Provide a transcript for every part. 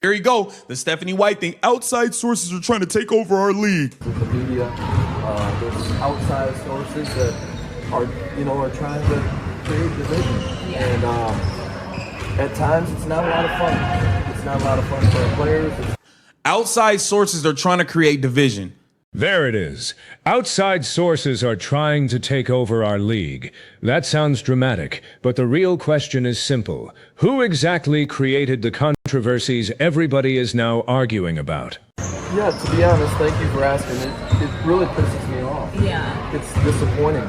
There you go. The Stephanie White thing. Outside sources are trying to take over our league. With the media, there's outside sources that are trying to create division. And at times, it's not a lot of fun. It's not a lot of fun for our players. Outside sources are trying to create division. There it is. Outside sources are trying to take over our league. That sounds dramatic, but the real question is simple. Who exactly created the controversies everybody is now arguing about? Yeah, to be honest, thank you for asking. It really pisses me off. Yeah. It's disappointing.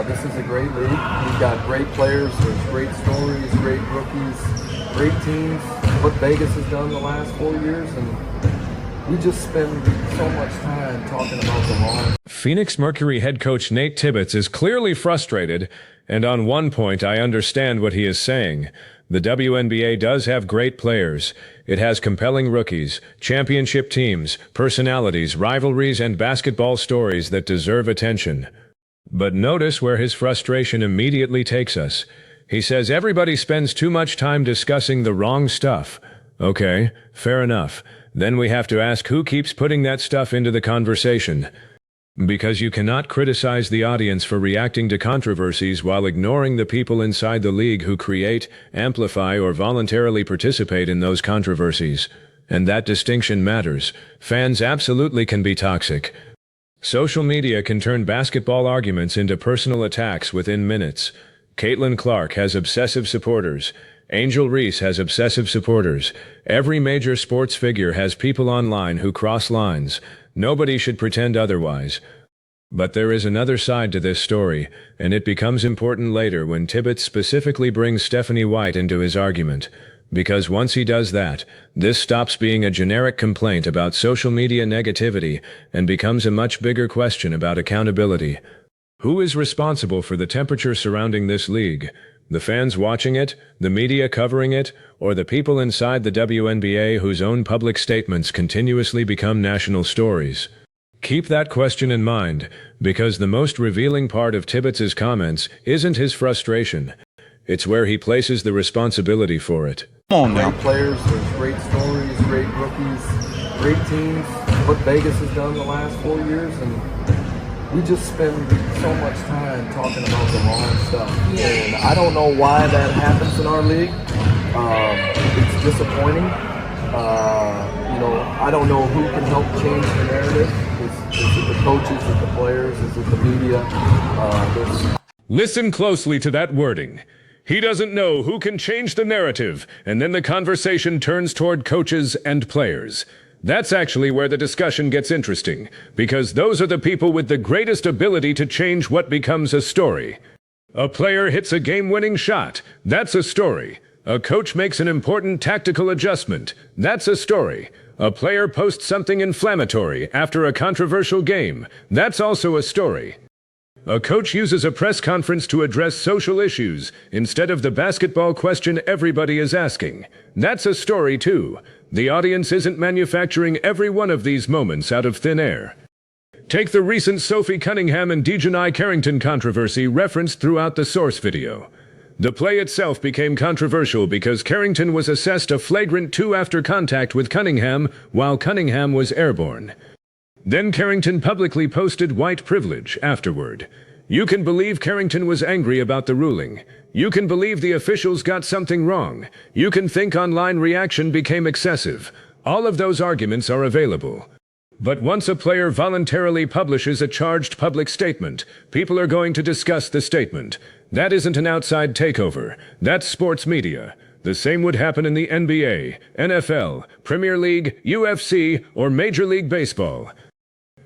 This is a great league. We've got great players, there's great stories, great rookies, great teams. What Vegas has done the last 4 years, and we just spend so much time talking about the wrong. Phoenix Mercury head coach Nate Tibbetts is clearly frustrated, and on one point I understand what he is saying. The WNBA does have great players. It has compelling rookies, championship teams, personalities, rivalries, and basketball stories that deserve attention. But notice where his frustration immediately takes us. He says everybody spends too much time discussing the wrong stuff. Okay, fair enough. Then we have to ask who keeps putting that stuff into the conversation. Because you cannot criticize the audience for reacting to controversies while ignoring the people inside the league who create, amplify, or voluntarily participate in those controversies. And that distinction matters. Fans absolutely can be toxic. Social media can turn basketball arguments into personal attacks within minutes. Caitlin Clark has obsessive supporters. Angel Reese has obsessive supporters. Every major sports figure has people online who cross lines. Nobody should pretend otherwise. But there is another side to this story, and it becomes important later when Tibbetts specifically brings Stephanie White into his argument. Because once he does that, this stops being a generic complaint about social media negativity and becomes a much bigger question about accountability. Who is responsible for the temperature surrounding this league? The fans watching it, the media covering it, or the people inside the WNBA whose own public statements continuously become national stories? Keep that question in mind, because the most revealing part of Tibbetts' comments isn't his frustration. It's where he places the responsibility for it. Come on now. Great players, there's great stories, great rookies, great teams. What Vegas has done the last 4 years, and we just spend so much time talking about the wrong stuff. And I don't know why that happens in our league. It's disappointing. I don't know who can help change the narrative. Is it the coaches, is it the players, is it the media? Listen closely to that wording. He doesn't know who can change the narrative, and then the conversation turns toward coaches and players. That's actually where the discussion gets interesting, because those are the people with the greatest ability to change what becomes a story. A player hits a game-winning shot. That's a story. A coach makes an important tactical adjustment. That's a story. A player posts something inflammatory after a controversial game. That's also a story. A coach uses a press conference to address social issues instead of the basketball question everybody is asking. That's a story too. The audience isn't manufacturing every one of these moments out of thin air. Take the recent Sophie Cunningham and DiJonai Carrington controversy referenced throughout the source video. The play itself became controversial because Carrington was assessed a flagrant 2 after contact with Cunningham while Cunningham was airborne. Then Carrington publicly posted white privilege afterward. You can believe Carrington was angry about the ruling. You can believe the officials got something wrong. You can think online reaction became excessive. All of those arguments are available. But once a player voluntarily publishes a charged public statement, people are going to discuss the statement. That isn't an outside takeover. That's sports media. The same would happen in the NBA, NFL, Premier League, UFC, or Major League Baseball.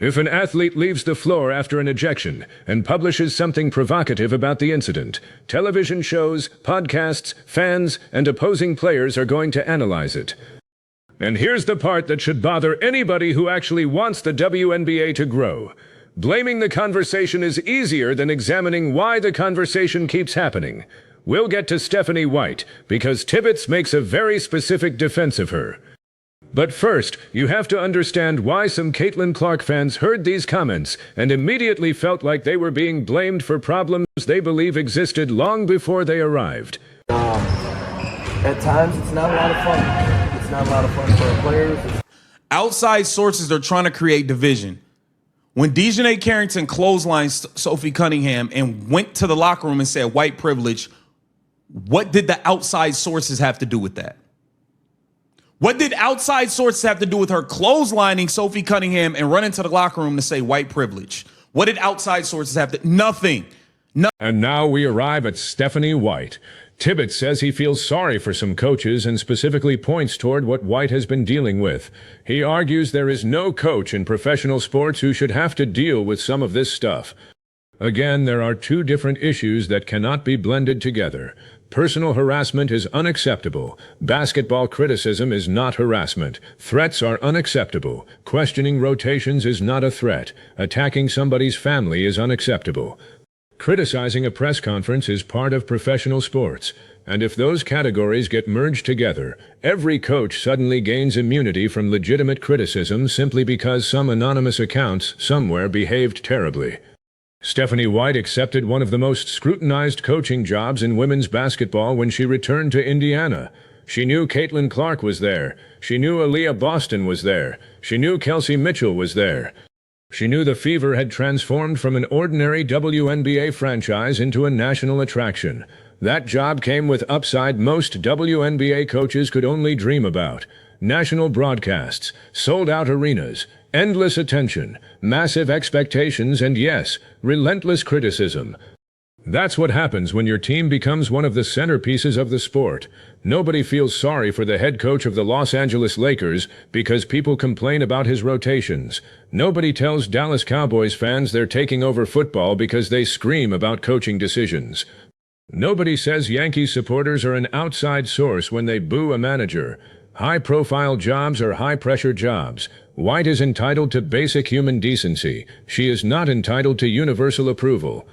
If an athlete leaves the floor after an ejection and publishes something provocative about the incident, television shows, podcasts, fans, and opposing players are going to analyze it. And here's the part that should bother anybody who actually wants the WNBA to grow. Blaming the conversation is easier than examining why the conversation keeps happening. We'll get to Stephanie White, because Tibbetts makes a very specific defense of her. But first, you have to understand why some Caitlin Clark fans heard these comments and immediately felt like they were being blamed for problems they believe existed long before they arrived. At times, it's not a lot of fun. It's not a lot of fun for our players. Outside sources are trying to create division. When DiJonai Carrington clotheslined Sophie Cunningham and went to the locker room and said white privilege, what did the outside sources have to do with that? What did outside sources have to do with her clotheslining Sophie Cunningham and running to the locker room to say white privilege? What did outside sources have to? Nothing. And now we arrive at Stephanie White. Tibbetts says he feels sorry for some coaches and specifically points toward what White has been dealing with. He argues there is no coach in professional sports who should have to deal with some of this stuff. Again, there are two different issues that cannot be blended together. Personal harassment is unacceptable. Basketball criticism is not harassment. Threats are unacceptable. Questioning rotations is not a threat. Attacking somebody's family is unacceptable. Criticizing a press conference is part of professional sports, and if those categories get merged together, every coach suddenly gains immunity from legitimate criticism simply because some anonymous accounts somewhere behaved terribly. Stephanie White accepted one of the most scrutinized coaching jobs in women's basketball when she returned to Indiana. She knew Caitlin Clark was there. She knew Aaliyah Boston was there. She knew Kelsey Mitchell was there. She knew the Fever had transformed from an ordinary WNBA franchise into a national attraction. That job came with upside most WNBA coaches could only dream about. National broadcasts, sold-out arenas, endless attention, massive expectations, and yes, relentless criticism. That's what happens when your team becomes one of the centerpieces of the sport. Nobody feels sorry for the head coach of the Los Angeles Lakers because people complain about his rotations. Nobody tells Dallas Cowboys fans they're taking over football because they scream about coaching decisions. Nobody says Yankees supporters are an outside source when they boo a manager. High-profile jobs are high-pressure jobs. White is entitled to basic human decency. She is not entitled to universal approval.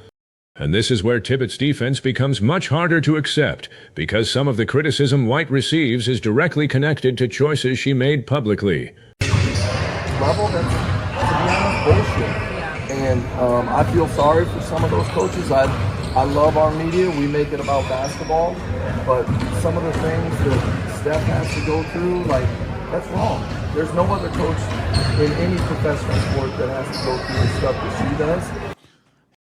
And this is where Tibbetts' defense becomes much harder to accept, because some of the criticism White receives is directly connected to choices she made publicly. Level, that's, to be honest, bullshit. And I feel sorry for some of those coaches. I love our media. We make it about basketball. But some of the things that Steph has to go through, like, that's wrong. There's no other coach in any professional sport that has to go through the stuff that she does.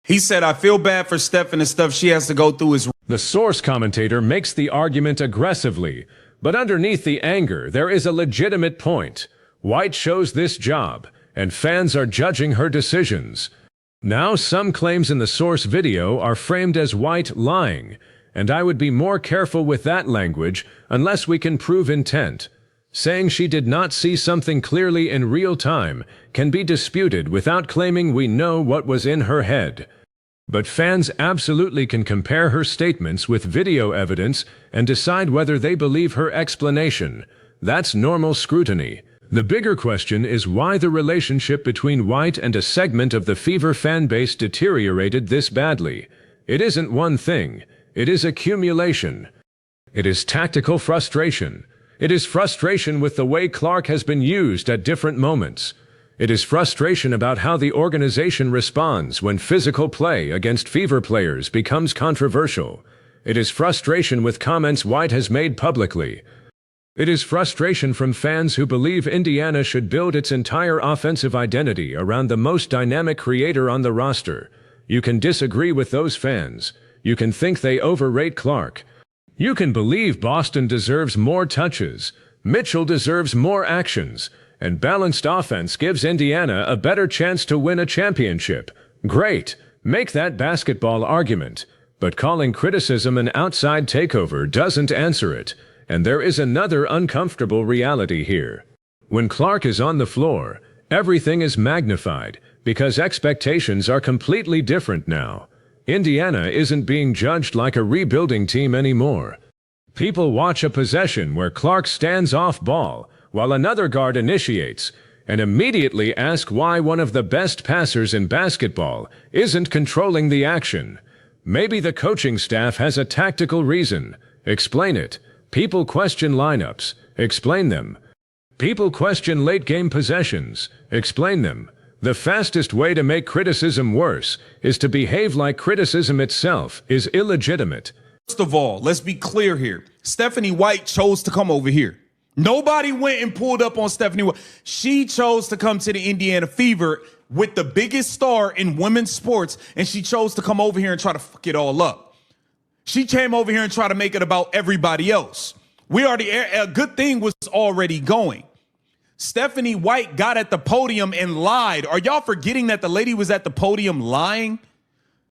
He said, I feel bad for Steph and the stuff she has to go through is. The source commentator makes the argument aggressively, but underneath the anger, there is a legitimate point. White chose this job, and fans are judging her decisions. Now, some claims in the source video are framed as White lying, and I would be more careful with that language unless we can prove intent. Saying she did not see something clearly in real time can be disputed without claiming we know what was in her head. But fans absolutely can compare her statements with video evidence and decide whether they believe her explanation. That's normal scrutiny. The bigger question is why the relationship between White and a segment of the Fever fan base deteriorated this badly. It isn't one thing. It is accumulation. It is tactical frustration. It is frustration with the way Clark has been used at different moments. It is frustration about how the organization responds when physical play against Fever players becomes controversial. It is frustration with comments White has made publicly. It is frustration from fans who believe Indiana should build its entire offensive identity around the most dynamic creator on the roster. You can disagree with those fans. You can think they overrate Clark. You can believe Boston deserves more touches, Mitchell deserves more actions, and balanced offense gives Indiana a better chance to win a championship. Great, make that basketball argument. But calling criticism an outside takeover doesn't answer it, and there is another uncomfortable reality here. When Clark is on the floor, everything is magnified because expectations are completely different now. Indiana isn't being judged like a rebuilding team anymore. People watch a possession where Clark stands off ball while another guard initiates and immediately ask why one of the best passers in basketball isn't controlling the action. Maybe the coaching staff has a tactical reason. Explain it. People question lineups. Explain them. People question late-game possessions. Explain them. The fastest way to make criticism worse is to behave like criticism itself is illegitimate. First of all, let's be clear here. Stephanie White chose to come over here. Nobody went and pulled up on Stephanie White. She chose to come to the Indiana Fever with the biggest star in women's sports, and she chose to come over here and try to fuck it all up. She came over here and tried to make it about everybody else. A good thing was already going. Stephanie White got at the podium and lied. Are y'all forgetting that the lady was at the podium lying?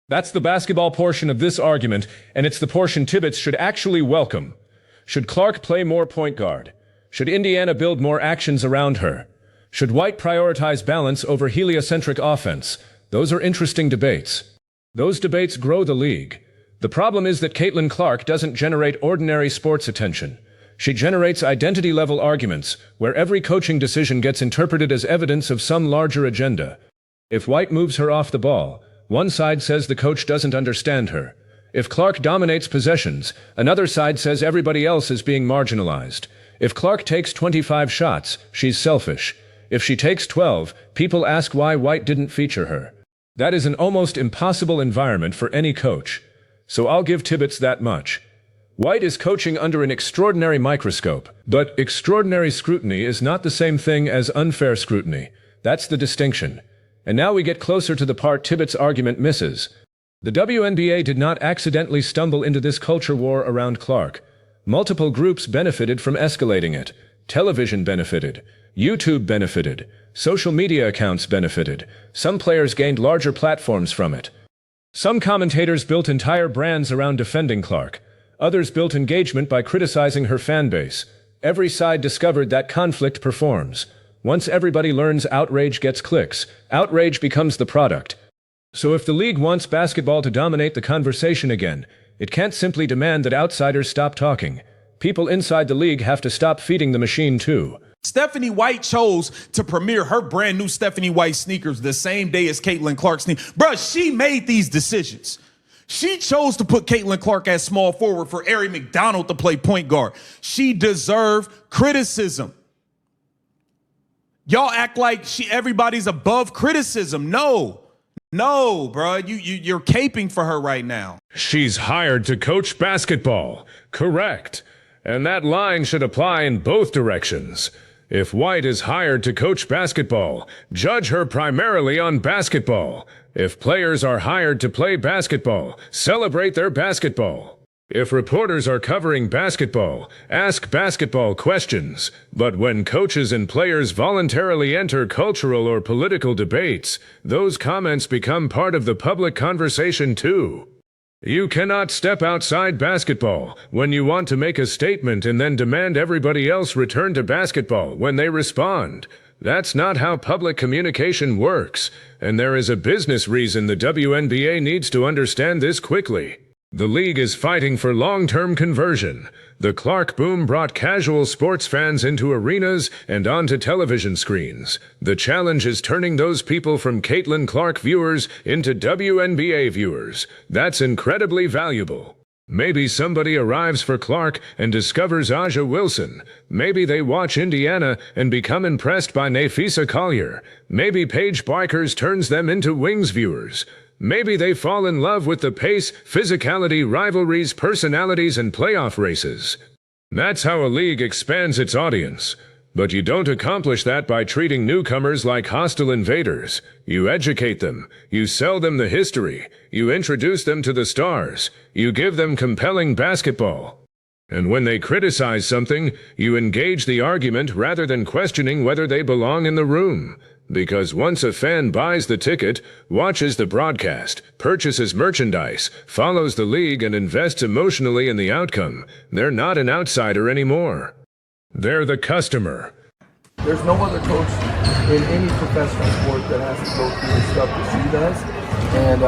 That's the basketball portion of this argument, and it's the portion Tibbetts should actually welcome. Should Clark play more point guard? Should Indiana build more actions around her? Should White prioritize balance over heliocentric offense? Those are interesting debates. Those debates grow the league. The problem is that Caitlin Clark doesn't generate ordinary sports attention. She generates identity-level arguments, where every coaching decision gets interpreted as evidence of some larger agenda. If White moves her off the ball, one side says the coach doesn't understand her. If Clark dominates possessions, another side says everybody else is being marginalized. If Clark takes 25 shots, she's selfish. If she takes 12, people ask why White didn't feature her. That is an almost impossible environment for any coach. So I'll give Tibbetts that much. White is coaching under an extraordinary microscope, but extraordinary scrutiny is not the same thing as unfair scrutiny. That's the distinction. And now we get closer to the part Tibbetts' argument misses. The WNBA did not accidentally stumble into this culture war around Clark. Multiple groups benefited from escalating it. Television benefited. YouTube benefited. Social media accounts benefited. Some players gained larger platforms from it. Some commentators built entire brands around defending Clark. Others built engagement by criticizing her fan base. Every side discovered that conflict performs. Once everybody learns outrage gets clicks, outrage becomes the product. So if the league wants basketball to dominate the conversation again, it can't simply demand that outsiders stop talking. People inside the league have to stop feeding the machine too. Stephanie White chose to premiere her brand new Stephanie White sneakers the same day as Caitlin Clark's sneakers. Bruh, she made these decisions. She chose to put Caitlin Clark as small forward for Ari McDonald to play point guard. She deserved criticism. Y'all act like everybody's above criticism. No, bro, you're caping for her right now. She's hired to coach basketball. Correct. And that line should apply in both directions. If White is hired to coach basketball, judge her primarily on basketball. If players are hired to play basketball, celebrate their basketball. If reporters are covering basketball, ask basketball questions. But when coaches and players voluntarily enter cultural or political debates, those comments become part of the public conversation too. You cannot step outside basketball when you want to make a statement and then demand everybody else return to basketball when they respond. That's not how public communication works, and there is a business reason the WNBA needs to understand this quickly. The league is fighting for long-term conversion. The Clark boom brought casual sports fans into arenas and onto television screens. The challenge is turning those people from Caitlin Clark viewers into WNBA viewers. That's incredibly valuable. Maybe somebody arrives for Clark and discovers Aja Wilson. Maybe they watch Indiana and become impressed by Nafisa Collier. Maybe Paige Bikers turns them into Wings viewers. Maybe they fall in love with the pace, physicality, rivalries, personalities, and playoff races. That's how a league expands its audience. But you don't accomplish that by treating newcomers like hostile invaders. You educate them. You sell them the history. You introduce them to the stars. You give them compelling basketball. And when they criticize something, you engage the argument rather than questioning whether they belong in the room. Because once a fan buys the ticket, watches the broadcast, purchases merchandise, follows the league, and invests emotionally in the outcome, they're not an outsider anymore. They're the customer. There's no other coach in any professional sport that has to go through the stuff that she does. And,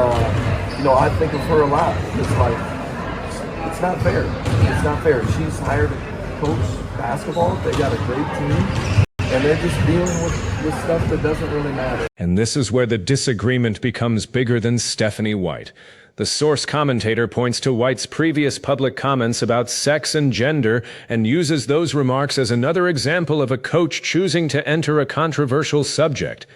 I think of her a lot. It's like, it's not fair. It's not fair. She's hired to coach basketball. They got a great team. And they're just dealing with stuff that doesn't really matter. And this is where the disagreement becomes bigger than Stephanie White. The source commentator points to White's previous public comments about sex and gender and uses those remarks as another example of a coach choosing to enter a controversial subject.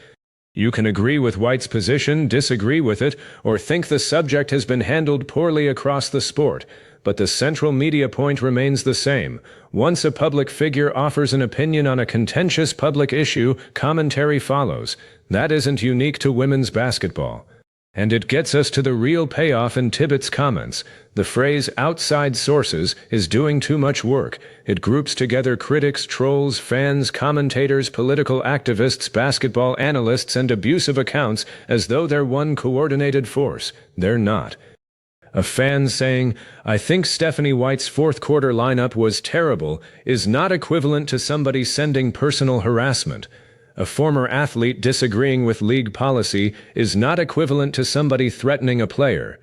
You can agree with White's position, disagree with it, or think the subject has been handled poorly across the sport. but the central media point remains the same. Once a public figure offers an opinion on a contentious public issue, commentary follows. That isn't unique to women's basketball. And it gets us to the real payoff in Tibbetts' comments. The phrase outside sources is doing too much work. It groups together critics, trolls, fans, commentators, political activists, basketball analysts, and abusive accounts as though they're one coordinated force. They're not. A fan saying, "I think Stephanie White's fourth-quarter lineup was terrible," is not equivalent to somebody sending personal harassment. A former athlete disagreeing with league policy is not equivalent to somebody threatening a player.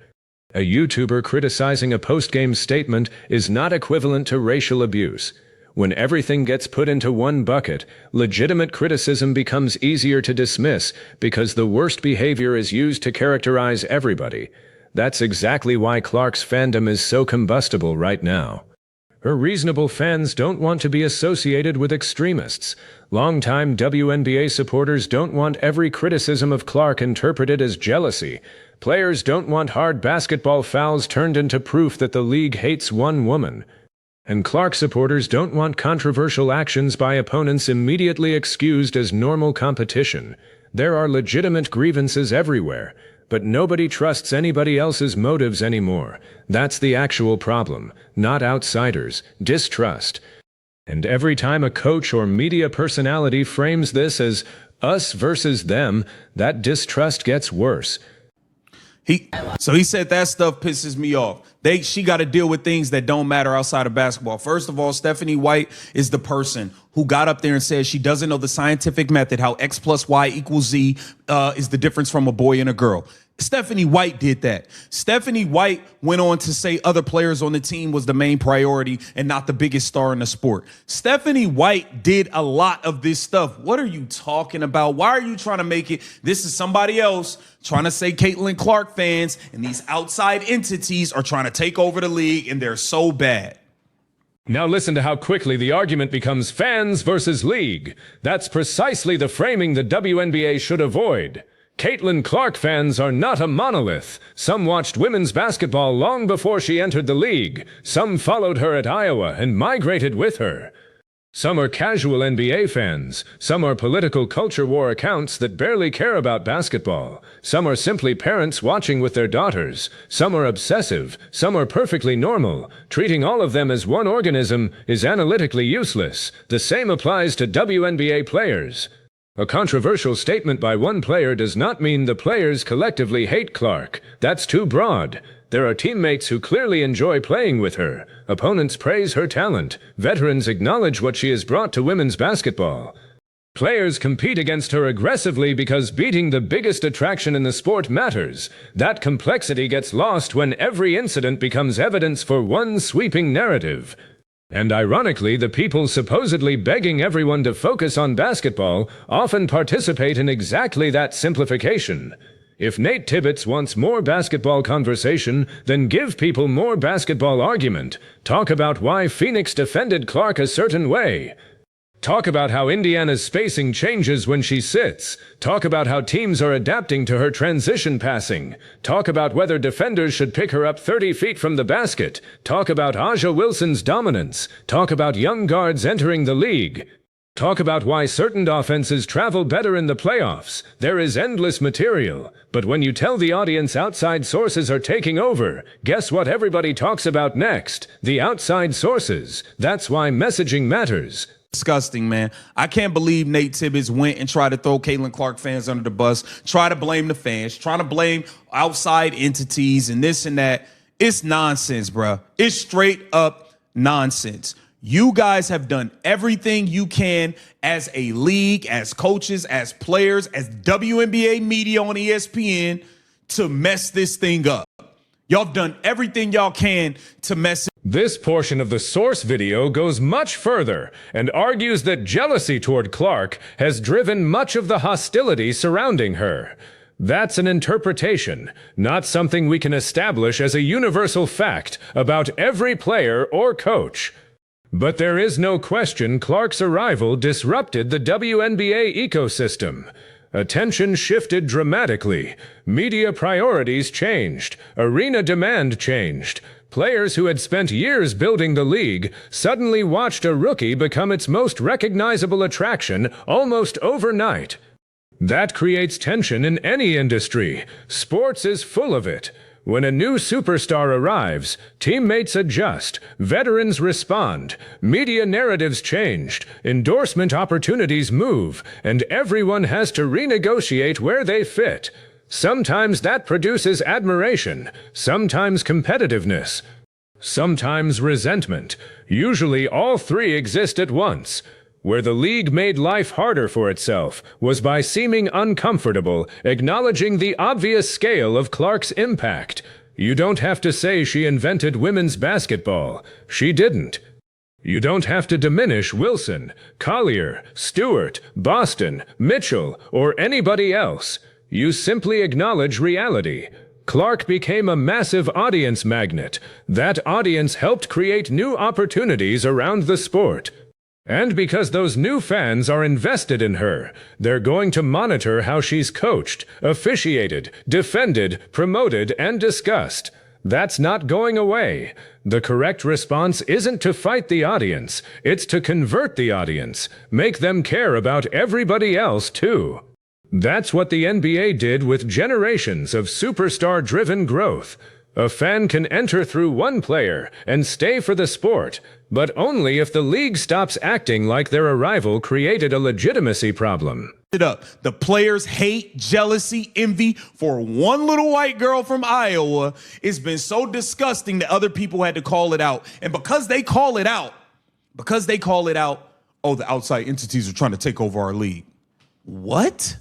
A YouTuber criticizing a post-game statement is not equivalent to racial abuse. When everything gets put into one bucket, legitimate criticism becomes easier to dismiss because the worst behavior is used to characterize everybody. That's exactly why Clark's fandom is so combustible right now. Her reasonable fans don't want to be associated with extremists. Longtime WNBA supporters don't want every criticism of Clark interpreted as jealousy. Players don't want hard basketball fouls turned into proof that the league hates one woman. And Clark supporters don't want controversial actions by opponents immediately excused as normal competition. There are legitimate grievances everywhere. But nobody trusts anybody else's motives anymore. That's the actual problem, not outsiders, distrust. And every time a coach or media personality frames this as us versus them, that distrust gets worse. So he said that stuff pisses me off. She got to deal with things that don't matter outside of basketball. First of all, Stephanie White is the person who got up there and said she doesn't know the scientific method, how X plus Y equals Z is the difference from a boy and a girl. Stephanie White did that. Stephanie White went on to say other players on the team was the main priority and not the biggest star in the sport. Stephanie White did a lot of this stuff. What are you talking about? Why are you trying to make it? This is somebody else trying to say Caitlin Clark fans and these outside entities are trying to take over the league, and they're so bad. Now listen to how quickly the argument becomes fans versus league. That's precisely the framing the WNBA should avoid. Caitlin Clark fans are not a monolith. Some watched women's basketball long before she entered the league. Some followed her at Iowa and migrated with her. Some are casual NBA fans. Some are political culture war accounts that barely care about basketball. Some are simply parents watching with their daughters. Some are obsessive. Some are perfectly normal. Treating all of them as one organism is analytically useless. The same applies to WNBA players. A controversial statement by one player does not mean the players collectively hate Clark. That's too broad. There are teammates who clearly enjoy playing with her. Opponents praise her talent. Veterans acknowledge what she has brought to women's basketball. Players compete against her aggressively because beating the biggest attraction in the sport matters. That complexity gets lost when every incident becomes evidence for one sweeping narrative. And ironically, the people supposedly begging everyone to focus on basketball often participate in exactly that simplification. If Nate Tibbetts wants more basketball conversation, then give people more basketball argument. Talk about why Phoenix defended Clark a certain way. Talk about how Indiana's spacing changes when she sits. Talk about how teams are adapting to her transition passing. Talk about whether defenders should pick her up 30 feet from the basket. Talk about Aja Wilson's dominance. Talk about young guards entering the league. Talk about why certain offenses travel better in the playoffs. There is endless material. But when you tell the audience outside sources are taking over, guess what everybody talks about next? The outside sources. That's why messaging matters. Disgusting, man. I can't believe Nate Tibbetts went and tried to throw Caitlin Clark fans under the bus, try to blame the fans, trying to blame outside entities and this and that. It's nonsense, bro. It's straight up nonsense. You guys have done everything you can as a league, as coaches, as players, as WNBA media on ESPN to mess this thing up. Y'all have done everything y'all can to mess it. This portion of the source video goes much further and argues that jealousy toward Clark has driven much of the hostility surrounding her. That's an interpretation, not something we can establish as a universal fact about every player or coach. But there is no question Clark's arrival disrupted the WNBA ecosystem. Attention shifted dramatically. Media priorities changed. Arena demand changed. Players who had spent years building the league suddenly watched a rookie become its most recognizable attraction almost overnight. That creates tension in any industry. Sports is full of it. When a new superstar arrives, teammates adjust, veterans respond, media narratives changed, endorsement opportunities move, and everyone has to renegotiate where they fit. Sometimes that produces admiration, sometimes competitiveness, sometimes resentment. Usually all three exist at once. Where the league made life harder for itself was by seeming uncomfortable, acknowledging the obvious scale of Clark's impact. You don't have to say she invented women's basketball. She didn't. You don't have to diminish Wilson, Collier, Stewart, Boston, Mitchell, or anybody else. You simply acknowledge reality. Clark became a massive audience magnet. That audience helped create new opportunities around the sport. And because those new fans are invested in her, they're going to monitor how she's coached, officiated, defended, promoted, and discussed. That's not going away. The correct response isn't to fight the audience, it's to convert the audience, make them care about everybody else too. That's what the NBA did with generations of superstar-driven growth. A fan can enter through one player and stay for the sport, but only if the league stops acting like their arrival created a legitimacy problem. The players' hate, jealousy, envy for one little white girl from Iowa. It's been so disgusting that other people had to call it out. And because they call it out, oh, the outside entities are trying to take over our league. What?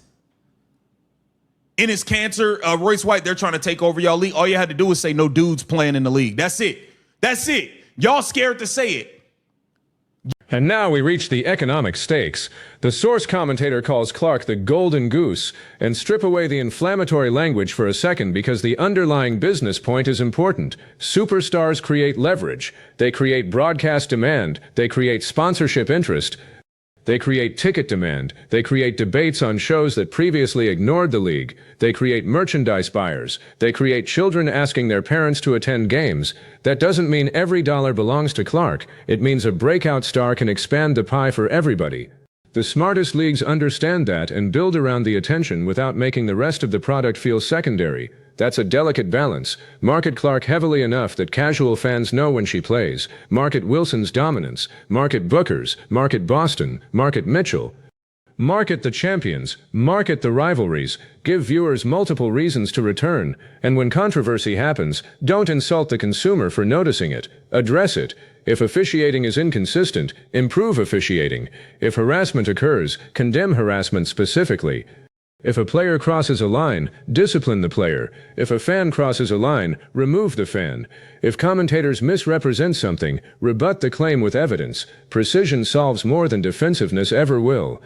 In his cancer, Royce White, they're trying to take over y'all league. All you had to do was say no dudes playing in the league. That's it. That's it. Y'all scared to say it. And now we reach the economic stakes. The source commentator calls Clark the golden goose, and strip away the inflammatory language for a second because the underlying business point is important. Superstars create leverage. They create broadcast demand. They create sponsorship interest. They create ticket demand. They create debates on shows that previously ignored the league. They create merchandise buyers. They create children asking their parents to attend games. That doesn't mean every dollar belongs to Clark. It means a breakout star can expand the pie for everybody. The smartest leagues understand that and build around the attention without making the rest of the product feel secondary. That's a delicate balance. Market Clark heavily enough that casual fans know when she plays. Market Wilson's dominance. Market Booker's. Market Boston. Market Mitchell. Market the champions. Market the rivalries. Give viewers multiple reasons to return. And when controversy happens, don't insult the consumer for noticing it. Address it. If officiating is inconsistent, improve officiating. If harassment occurs, condemn harassment specifically. If a player crosses a line, discipline the player. If a fan crosses a line, remove the fan. If commentators misrepresent something, rebut the claim with evidence. Precision solves more than defensiveness ever will.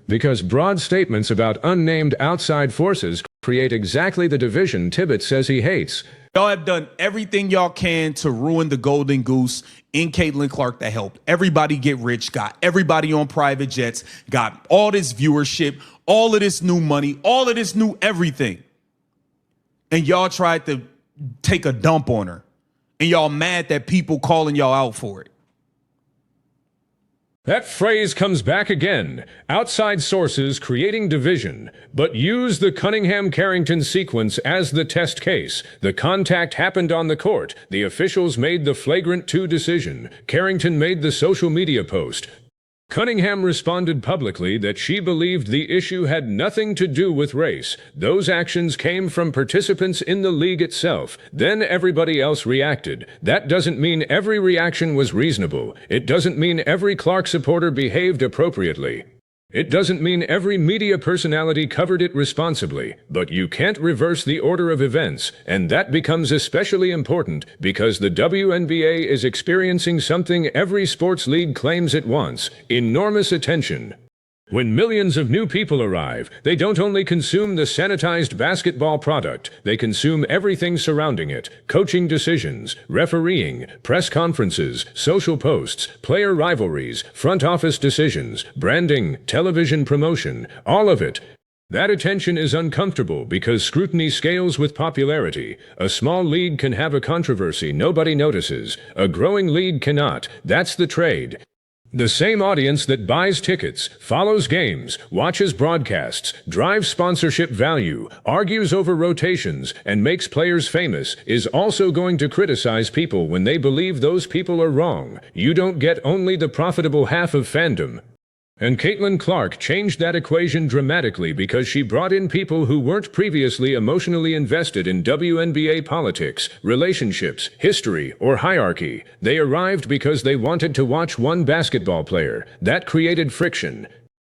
Because broad statements about unnamed outside forces create exactly the division Tibbetts says he hates. Y'all have done everything y'all can to ruin the golden goose in Caitlin Clark that helped everybody get rich, got everybody on private jets, got all this viewership, all of this new money, all of this new everything. And y'all tried to take a dump on her. And y'all mad that people calling y'all out for it. That phrase comes back again. Outside sources creating division. But use the Cunningham-Carrington sequence as the test case. The contact happened on the court. The officials made the flagrant 2 decision. Carrington made the social media post. Cunningham responded publicly that she believed the issue had nothing to do with race. Those actions came from participants in the league itself. Then everybody else reacted. That doesn't mean every reaction was reasonable. It doesn't mean every Clark supporter behaved appropriately. It doesn't mean every media personality covered it responsibly, but you can't reverse the order of events, and that becomes especially important because the WNBA is experiencing something every sports league claims it wants: enormous attention. When millions of new people arrive, they don't only consume the sanitized basketball product, they consume everything surrounding it: coaching decisions, refereeing, press conferences, social posts, player rivalries, front office decisions, branding, television promotion, all of it. That attention is uncomfortable because scrutiny scales with popularity. A small league can have a controversy nobody notices. A growing league cannot. That's the trade. The same audience that buys tickets, follows games, watches broadcasts, drives sponsorship value, argues over rotations, and makes players famous is also going to criticize people when they believe those people are wrong. You don't get only the profitable half of fandom. And Caitlin Clark changed that equation dramatically because she brought in people who weren't previously emotionally invested in WNBA politics, relationships, history, or hierarchy. They arrived because they wanted to watch one basketball player. That created friction.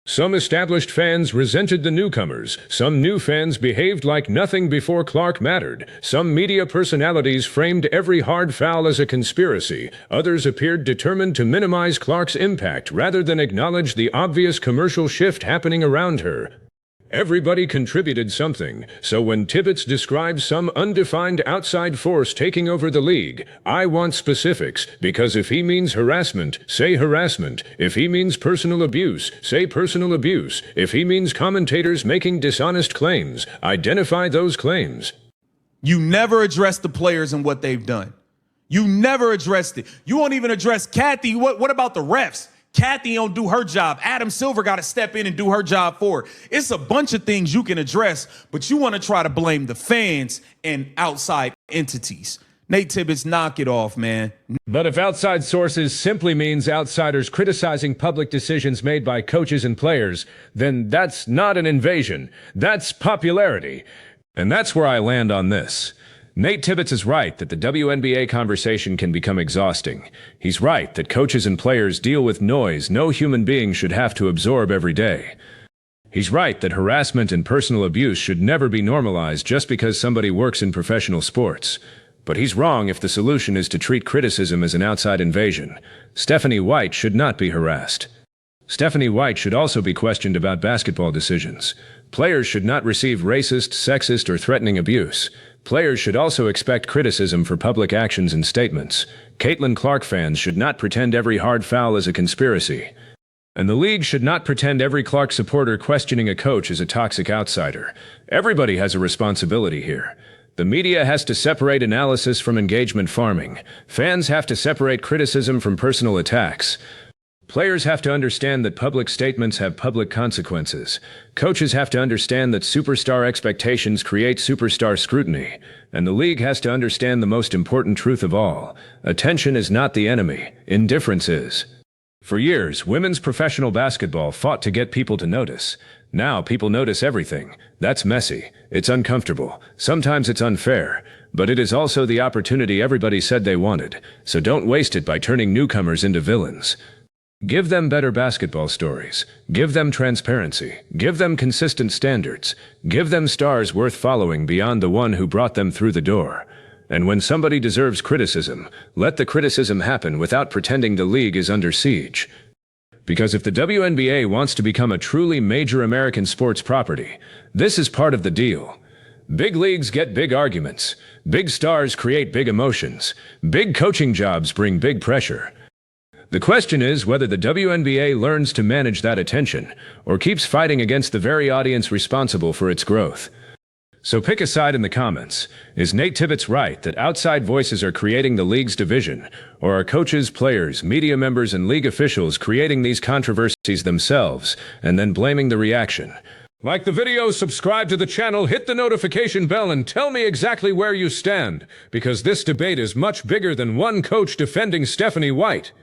Some established fans resented the newcomers. Some new fans behaved like nothing before Clark mattered. Some media personalities framed every hard foul as a conspiracy. Others appeared determined to minimize Clark's impact rather than acknowledge the obvious commercial shift happening around her. Everybody contributed something, so when Tibbetts describes some undefined outside force taking over the league, I want specifics, because if he means harassment, say harassment. If he means personal abuse, say personal abuse. If he means commentators making dishonest claims, identify those claims. You never address the players and what they've done. You never addressed it. You won't even address Kathy. What about the refs? Kathy don't do her job. Adam Silver got to step in and do her job for her. It's a bunch of things you can address, but you want to try to blame the fans and outside entities. Nate Tibbetts, knock it off, man. But if outside sources simply means outsiders criticizing public decisions made by coaches and players, then that's not an invasion. That's popularity. And that's where I land on this. Nate Tibbetts is right that the WNBA conversation can become exhausting. He's right that coaches and players deal with noise no human being should have to absorb every day. He's right that harassment and personal abuse should never be normalized just because somebody works in professional sports. But he's wrong if the solution is to treat criticism as an outside invasion. Stephanie White should not be harassed. Stephanie White should also be questioned about basketball decisions. Players should not receive racist, sexist, or threatening abuse. Players should also expect criticism for public actions and statements. Caitlin Clark fans should not pretend every hard foul is a conspiracy. And the league should not pretend every Clark supporter questioning a coach is a toxic outsider. Everybody has a responsibility here. The media has to separate analysis from engagement farming. Fans have to separate criticism from personal attacks. Players have to understand that public statements have public consequences. Coaches have to understand that superstar expectations create superstar scrutiny. And the league has to understand the most important truth of all. Attention is not the enemy. Indifference is. For years, women's professional basketball fought to get people to notice. Now people notice everything. That's messy. It's uncomfortable. Sometimes it's unfair. But it is also the opportunity everybody said they wanted. So don't waste it by turning newcomers into villains. Give them better basketball stories. Give them transparency. Give them consistent standards. Give them stars worth following beyond the one who brought them through the door. And when somebody deserves criticism, let the criticism happen without pretending the league is under siege. Because if the WNBA wants to become a truly major American sports property, this is part of the deal. Big leagues get big arguments. Big stars create big emotions. Big coaching jobs bring big pressure. The question is whether the WNBA learns to manage that attention, or keeps fighting against the very audience responsible for its growth. So pick a side in the comments. Is Nate Tibbetts right that outside voices are creating the league's division, or are coaches, players, media members, and league officials creating these controversies themselves, and then blaming the reaction? Like the video, subscribe to the channel, hit the notification bell, and tell me exactly where you stand, because this debate is much bigger than one coach defending Stephanie White.